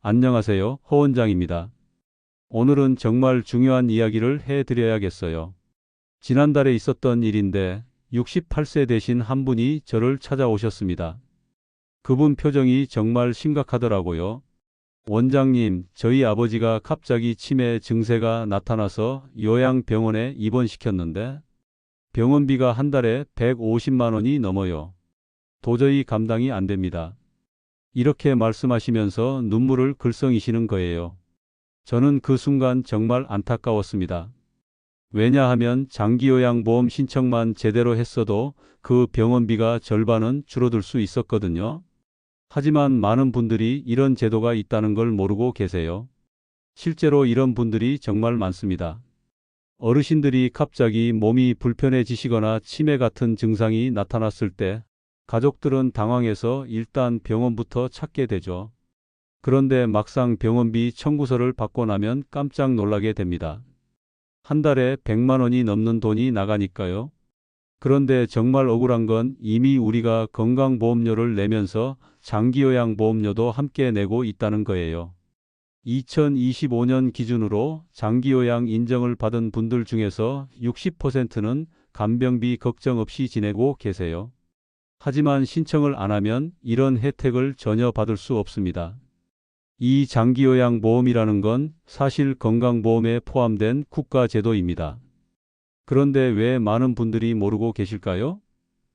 안녕하세요. 허 원장입니다. 오늘은 정말 중요한 이야기를 해드려야겠어요. 지난달에 있었던 일인데 68세 되신 한 분이 저를 찾아오셨습니다. 그분 표정이 정말 심각하더라고요. 원장님, 저희 아버지가 갑자기 치매 증세가 나타나서 요양병원에 입원시켰는데 병원비가 한 달에 150만 원이 넘어요. 도저히 감당이 안 됩니다. 이렇게 말씀하시면서 눈물을 글썽이시는 거예요. 저는 그 순간 정말 안타까웠습니다. 왜냐하면 장기요양보험 신청만 제대로 했어도 그 병원비가 절반은 줄어들 수 있었거든요. 하지만 많은 분들이 이런 제도가 있다는 걸 모르고 계세요. 실제로 이런 분들이 정말 많습니다. 어르신들이 갑자기 몸이 불편해지시거나 치매 같은 증상이 나타났을 때 가족들은 당황해서 일단 병원부터 찾게 되죠. 그런데 막상 병원비 청구서를 받고 나면 깜짝 놀라게 됩니다. 한 달에 100만 원이 넘는 돈이 나가니까요. 그런데 정말 억울한 건 이미 우리가 건강보험료를 내면서 장기요양보험료도 함께 내고 있다는 거예요. 2025년 기준으로 장기요양 인정을 받은 분들 중에서 60%는 간병비 걱정 없이 지내고 계세요. 하지만 신청을 안 하면 이런 혜택을 전혀 받을 수 없습니다. 이 장기요양보험이라는 건 사실 건강보험에 포함된 국가제도입니다. 그런데 왜 많은 분들이 모르고 계실까요?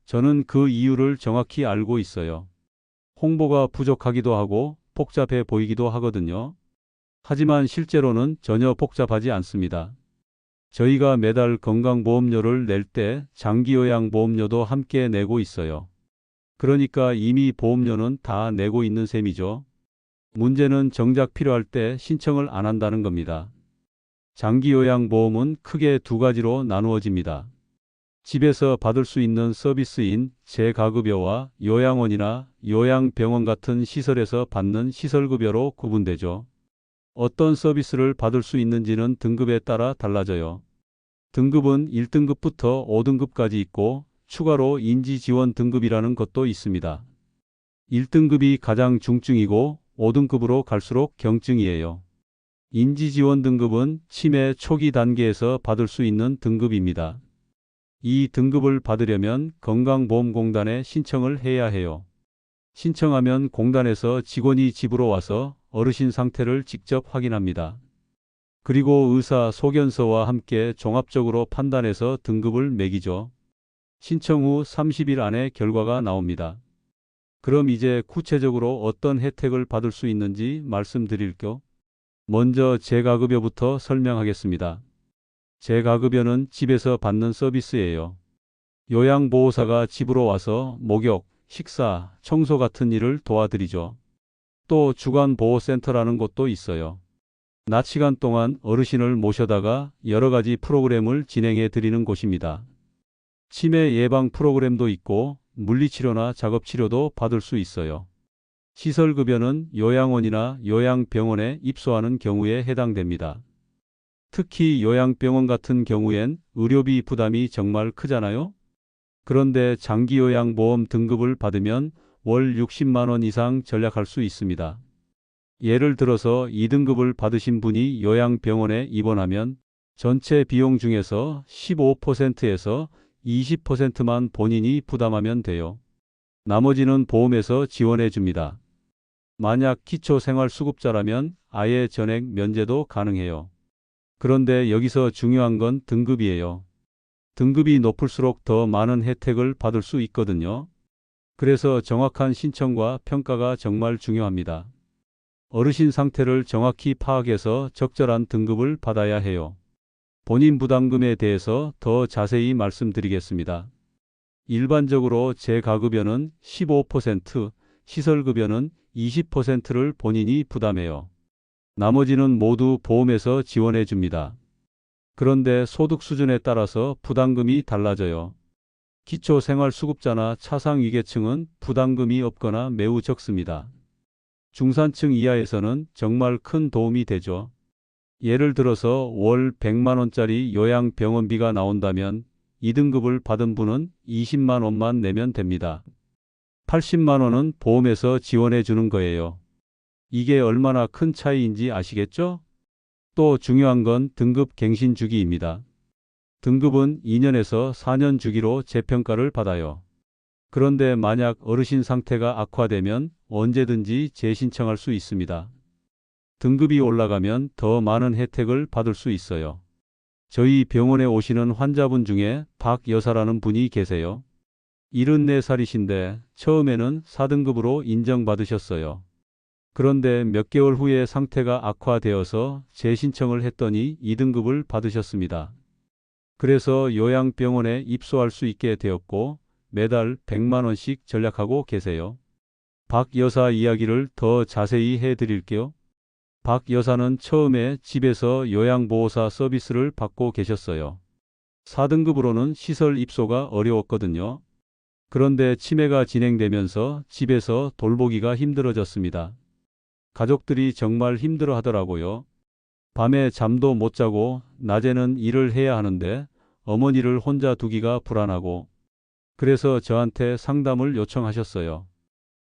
저는 그 이유를 정확히 알고 있어요. 홍보가 부족하기도 하고 복잡해 보이기도 하거든요. 하지만 실제로는 전혀 복잡하지 않습니다. 저희가 매달 건강보험료를 낼 때 장기요양보험료도 함께 내고 있어요. 그러니까 이미 보험료는 다 내고 있는 셈이죠. 문제는 정작 필요할 때 신청을 안 한다는 겁니다. 장기요양보험은 크게 두 가지로 나누어집니다. 집에서 받을 수 있는 서비스인 재가급여와 요양원이나 요양병원 같은 시설에서 받는 시설급여로 구분되죠. 어떤 서비스를 받을 수 있는지는 등급에 따라 달라져요. 등급은 1등급부터 5등급까지 있고 추가로 인지지원 등급이라는 것도 있습니다. 1등급이 가장 중증이고 5등급으로 갈수록 경증이에요. 인지지원 등급은 치매 초기 단계에서 받을 수 있는 등급입니다. 이 등급을 받으려면 건강보험공단에 신청을 해야 해요. 신청하면 공단에서 직원이 집으로 와서 어르신 상태를 직접 확인합니다. 그리고 의사 소견서와 함께 종합적으로 판단해서 등급을 매기죠. 신청 후 30일 안에 결과가 나옵니다. 그럼 이제 구체적으로 어떤 혜택을 받을 수 있는지 말씀드릴게요. 먼저 재가급여부터 설명하겠습니다. 재가급여는 집에서 받는 서비스예요. 요양보호사가 집으로 와서 목욕, 식사, 청소 같은 일을 도와드리죠. 또 주간보호센터라는 곳도 있어요. 낮 시간 동안 어르신을 모셔다가 여러 가지 프로그램을 진행해 드리는 곳입니다. 치매 예방 프로그램도 있고 물리치료나 작업치료도 받을 수 있어요. 시설급여는 요양원이나 요양병원에 입소하는 경우에 해당됩니다. 특히 요양병원 같은 경우엔 의료비 부담이 정말 크잖아요. 그런데 장기요양보험 등급을 받으면 월 60만 원 이상 절약할 수 있습니다. 예를 들어서 2등급을 받으신 분이 요양병원에 입원하면 전체 비용 중에서 15%에서 20%만 본인이 부담하면 돼요. 나머지는 보험에서 지원해 줍니다. 만약 기초생활수급자라면 아예 전액 면제도 가능해요. 그런데 여기서 중요한 건 등급이에요. 등급이 높을수록 더 많은 혜택을 받을 수 있거든요. 그래서 정확한 신청과 평가가 정말 중요합니다. 어르신 상태를 정확히 파악해서 적절한 등급을 받아야 해요. 본인 부담금에 대해서 더 자세히 말씀드리겠습니다. 일반적으로 재가급여는 15%, 시설급여는 20%를 본인이 부담해요. 나머지는 모두 보험에서 지원해 줍니다. 그런데 소득 수준에 따라서 부담금이 달라져요. 기초생활수급자나 차상위계층은 부담금이 없거나 매우 적습니다. 중산층 이하에서는 정말 큰 도움이 되죠. 예를 들어서 월 100만 원짜리 요양병원비가 나온다면 2등급을 받은 분은 20만 원만 내면 됩니다. 80만 원은 보험에서 지원해 주는 거예요. 이게 얼마나 큰 차이인지 아시겠죠? 또 중요한 건 등급 갱신 주기입니다. 등급은 2년에서 4년 주기로 재평가를 받아요. 그런데 만약 어르신 상태가 악화되면 언제든지 재신청할 수 있습니다. 등급이 올라가면 더 많은 혜택을 받을 수 있어요. 저희 병원에 오시는 환자분 중에 박 여사라는 분이 계세요. 74살이신데 처음에는 4등급으로 인정받으셨어요. 그런데 몇 개월 후에 상태가 악화되어서 재신청을 했더니 2등급을 받으셨습니다. 그래서 요양병원에 입소할 수 있게 되었고 매달 100만 원씩 절약하고 계세요. 박 여사 이야기를 더 자세히 해드릴게요. 박 여사는 처음에 집에서 요양보호사 서비스를 받고 계셨어요. 4등급으로는 시설 입소가 어려웠거든요. 그런데 치매가 진행되면서 집에서 돌보기가 힘들어졌습니다. 가족들이 정말 힘들어 하더라고요. 밤에 잠도 못 자고 낮에는 일을 해야 하는데 어머니를 혼자 두기가 불안하고 그래서 저한테 상담을 요청하셨어요.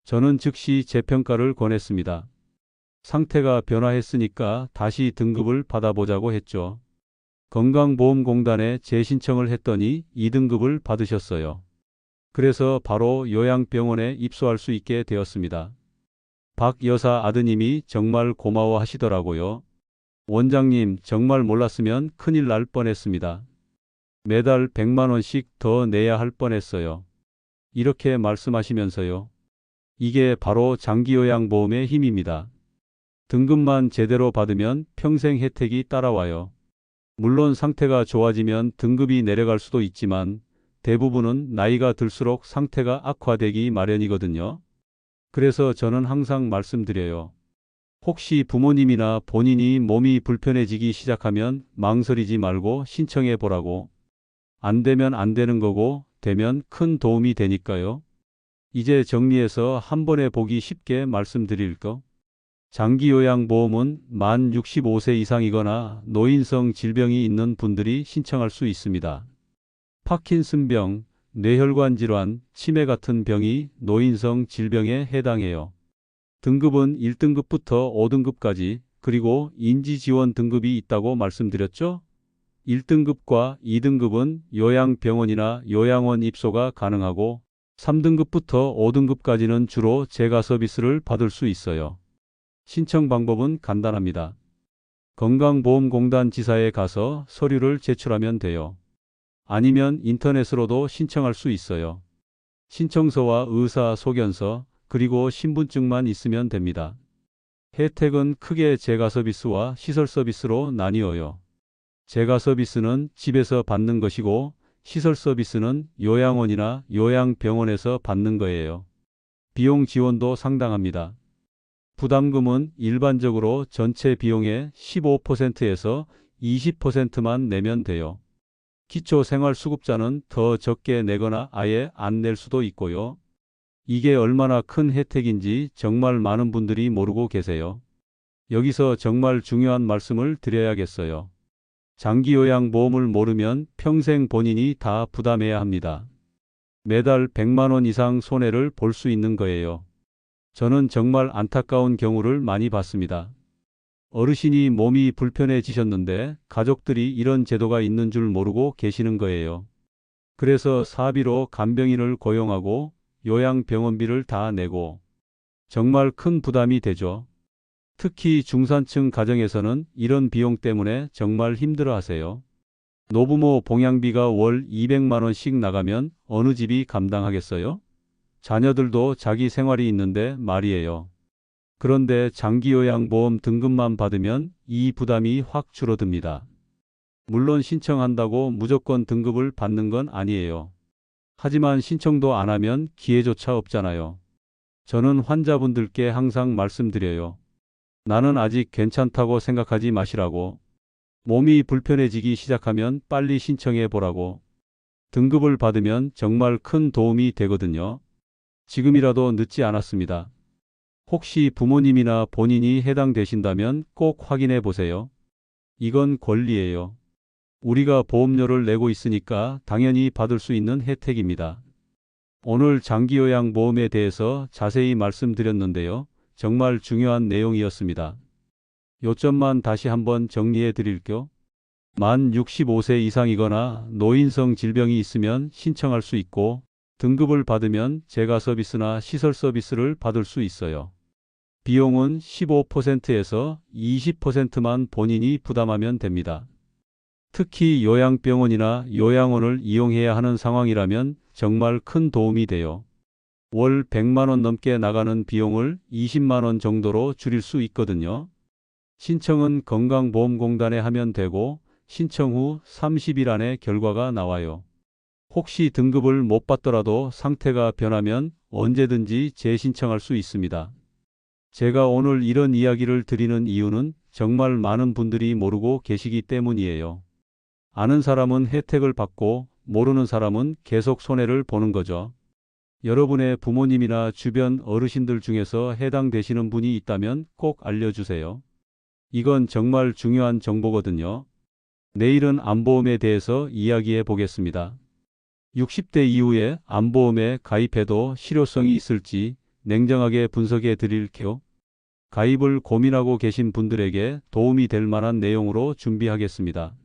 저는 즉시 재평가를 권했습니다. 상태가 변화했으니까 다시 등급을 받아보자고 했죠. 건강보험공단에 재신청을 했더니 2등급을 받으셨어요. 그래서 바로 요양병원에 입소할 수 있게 되었습니다. 박 여사 아드님이 정말 고마워하시더라고요. 원장님, 정말 몰랐으면 큰일 날 뻔했습니다. 매달 100만 원씩 더 내야 할 뻔했어요. 이렇게 말씀하시면서요. 이게 바로 장기요양보험의 힘입니다. 등급만 제대로 받으면 평생 혜택이 따라와요. 물론 상태가 좋아지면 등급이 내려갈 수도 있지만 대부분은 나이가 들수록 상태가 악화되기 마련이거든요. 그래서 저는 항상 말씀드려요. 혹시 부모님이나 본인이 몸이 불편해지기 시작하면 망설이지 말고 신청해 보라고. 안 되면 안 되는 거고 되면 큰 도움이 되니까요. 이제 정리해서 한 번에 보기 쉽게 말씀드릴 거. 장기요양보험은 만 65세 이상이거나 노인성 질병이 있는 분들이 신청할 수 있습니다. 파킨슨병, 뇌혈관 질환, 치매 같은 병이 노인성 질병에 해당해요. 등급은 1등급부터 5등급까지 그리고 인지지원 등급이 있다고 말씀드렸죠? 1등급과 2등급은 요양병원이나 요양원 입소가 가능하고 3등급부터 5등급까지는 주로 재가 서비스를 받을 수 있어요. 신청 방법은 간단합니다. 건강보험공단 지사에 가서 서류를 제출하면 돼요. 아니면 인터넷으로도 신청할 수 있어요. 신청서와 의사소견서 그리고 신분증만 있으면 됩니다. 혜택은 크게 재가 서비스와 시설 서비스로 나뉘어요. 재가 서비스는 집에서 받는 것이고 시설 서비스는 요양원이나 요양병원에서 받는 거예요. 비용 지원도 상당합니다. 부담금은 일반적으로 전체 비용의 15%에서 20%만 내면 돼요. 기초생활수급자는 더 적게 내거나 아예 안 낼 수도 있고요. 이게 얼마나 큰 혜택인지 정말 많은 분들이 모르고 계세요. 여기서 정말 중요한 말씀을 드려야겠어요. 장기요양보험을 모르면 평생 본인이 다 부담해야 합니다. 매달 100만 원 이상 손해를 볼 수 있는 거예요. 저는 정말 안타까운 경우를 많이 봤습니다. 어르신이 몸이 불편해지셨는데 가족들이 이런 제도가 있는 줄 모르고 계시는 거예요. 그래서 사비로 간병인을 고용하고 요양병원비를 다 내고 정말 큰 부담이 되죠. 특히 중산층 가정에서는 이런 비용 때문에 정말 힘들어하세요. 노부모 봉양비가 월 200만 원씩 나가면 어느 집이 감당하겠어요? 자녀들도 자기 생활이 있는데 말이에요. 그런데 장기요양보험 등급만 받으면 이 부담이 확 줄어듭니다. 물론 신청한다고 무조건 등급을 받는 건 아니에요. 하지만 신청도 안 하면 기회조차 없잖아요. 저는 환자분들께 항상 말씀드려요. 나는 아직 괜찮다고 생각하지 마시라고. 몸이 불편해지기 시작하면 빨리 신청해 보라고. 등급을 받으면 정말 큰 도움이 되거든요. 지금이라도 늦지 않았습니다. 혹시 부모님이나 본인이 해당되신다면 꼭 확인해 보세요. 이건 권리예요. 우리가 보험료를 내고 있으니까 당연히 받을 수 있는 혜택입니다. 오늘 장기요양보험에 대해서 자세히 말씀드렸는데요. 정말 중요한 내용이었습니다. 요점만 다시 한번 정리해 드릴게요. 만 65세 이상이거나 노인성 질병이 있으면 신청할 수 있고 등급을 받으면 재가 서비스나 시설 서비스를 받을 수 있어요. 비용은 15%에서 20%만 본인이 부담하면 됩니다. 특히 요양병원이나 요양원을 이용해야 하는 상황이라면 정말 큰 도움이 돼요. 월 100만 원 넘게 나가는 비용을 20만 원 정도로 줄일 수 있거든요. 신청은 건강보험공단에 하면 되고 신청 후 30일 안에 결과가 나와요. 혹시 등급을 못 받더라도 상태가 변하면 언제든지 재신청할 수 있습니다. 제가 오늘 이런 이야기를 드리는 이유는 정말 많은 분들이 모르고 계시기 때문이에요. 아는 사람은 혜택을 받고 모르는 사람은 계속 손해를 보는 거죠. 여러분의 부모님이나 주변 어르신들 중에서 해당되시는 분이 있다면 꼭 알려주세요. 이건 정말 중요한 정보거든요. 내일은 암보험에 대해서 이야기해 보겠습니다. 60대 이후에 암보험에 가입해도 실효성이 있을지 냉정하게 분석해 드릴게요. 가입을 고민하고 계신 분들에게 도움이 될 만한 내용으로 준비하겠습니다.